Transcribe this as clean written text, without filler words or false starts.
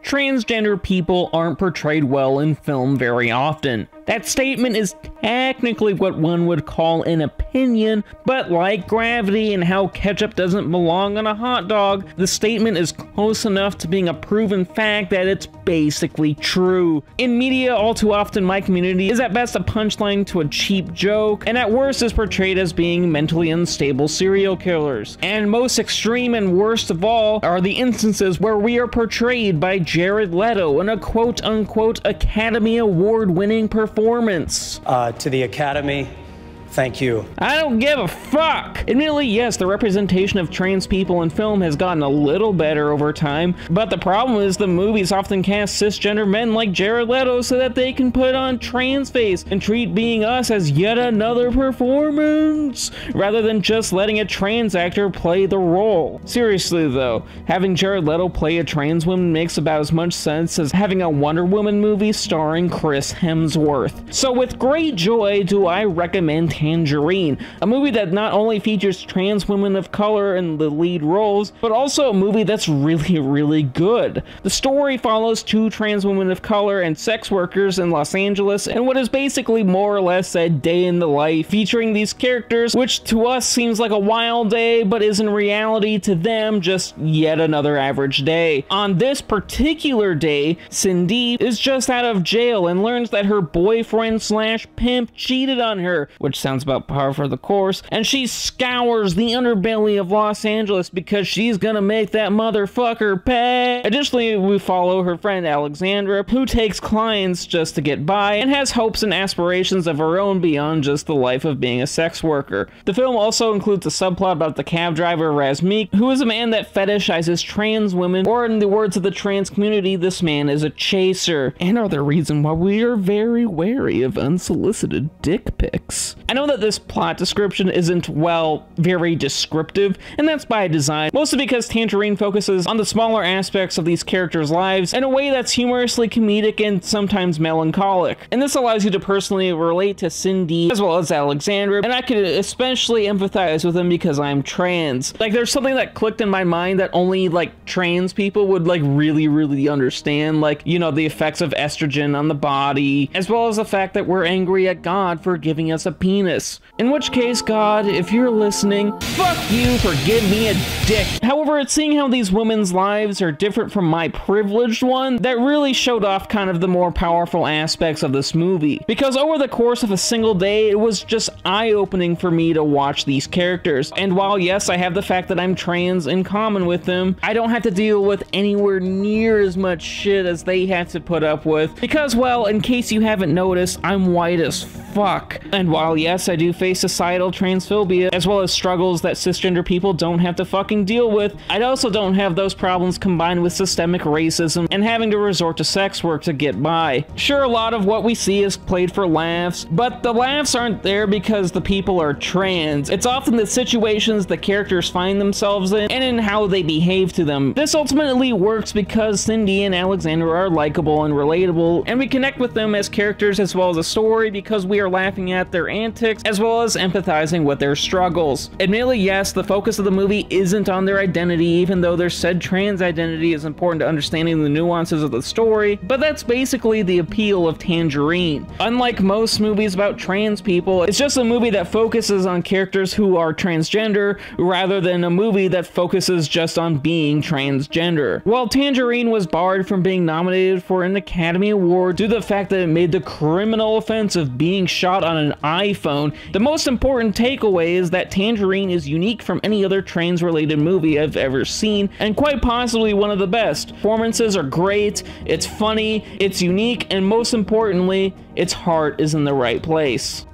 Transgender people aren't portrayed well in film very often. That statement is technically what one would call an opinion, but like gravity and how ketchup doesn't belong on a hot dog, the statement is close enough to being a proven fact that it's basically true. In media, all too often my community is at best a punchline to a cheap joke, and at worst is portrayed as being mentally unstable serial killers. And most extreme and worst of all are the instances where we are portrayed by Jared Leto in a quote-unquote Academy Award-winning performance. To the Academy, thank you. I don't give a fuck! Admittedly, yes, the representation of trans people in film has gotten a little better over time, but the problem is the movies often cast cisgender men like Jared Leto so that they can put on trans face and treat being us as yet another performance, rather than just letting a trans actor play the role. Seriously though, having Jared Leto play a trans woman makes about as much sense as having a Wonder Woman movie starring Chris Hemsworth. So with great joy do I recommend Tangerine, a movie that not only features trans women of color in the lead roles, but also a movie that's really good. The story follows two trans women of color and sex workers in Los Angeles in what is basically more or less a day in the life, featuring these characters, which to us seems like a wild day, but is in reality to them just yet another average day. On this particular day, Cindy is just out of jail and learns that her boyfriend slash pimp cheated on her, which sounds about par for the course, and she scours the underbelly of Los Angeles because she's gonna make that motherfucker pay. Additionally, we follow her friend Alexandra, who takes clients just to get by and has hopes and aspirations of her own beyond just the life of being a sex worker. The film also includes a subplot about the cab driver Razmik, who is a man that fetishizes trans women, or in the words of the trans community, this man is a chaser, and are the reason why we are very wary of unsolicited dick pics. I know that this plot description isn't, well, very descriptive, and that's by design, mostly because Tangerine focuses on the smaller aspects of these characters' lives in a way that's humorously comedic and sometimes melancholic. And this allows you to personally relate to Cindy as well as Alexandra, and I could especially empathize with them because I'm trans. Like, there's something that clicked in my mind that only, like, trans people would, like, really understand, like, you know, the effects of estrogen on the body, as well as the fact that we're angry at God for giving us a penis. In which case, God, if you're listening, fuck you for giving me a dick. However, it's seeing how these women's lives are different from my privileged one that really showed off kind of the more powerful aspects of this movie. Because over the course of a single day, it was just eye-opening for me to watch these characters. And while yes, I have the fact that I'm trans in common with them, I don't have to deal with anywhere near as much shit as they have to put up with. Because, well, in case you haven't noticed, I'm white as fuck. And while yes, I do face societal transphobia, as well as struggles that cisgender people don't have to fucking deal with, I also don't have those problems combined with systemic racism and having to resort to sex work to get by. Sure, a lot of what we see is played for laughs, but the laughs aren't there because the people are trans. It's often the situations the characters find themselves in and in how they behave to them. This ultimately works because Cindy and Alexandra are likable and relatable, and we connect with them as characters as well as a story because we are laughing at their antics as well as empathizing with their struggles. Admittedly, yes, the focus of the movie isn't on their identity, even though their said trans identity is important to understanding the nuances of the story, but that's basically the appeal of Tangerine. Unlike most movies about trans people, it's just a movie that focuses on characters who are transgender rather than a movie that focuses just on being transgender. While Tangerine was barred from being nominated for an Academy Award due to the fact that it made the criminal offense of being shot on an iPhone, the most important takeaway is that Tangerine is unique from any other trans-related movie I've ever seen, and quite possibly one of the best. Performances are great, it's funny, it's unique, and most importantly, its heart is in the right place.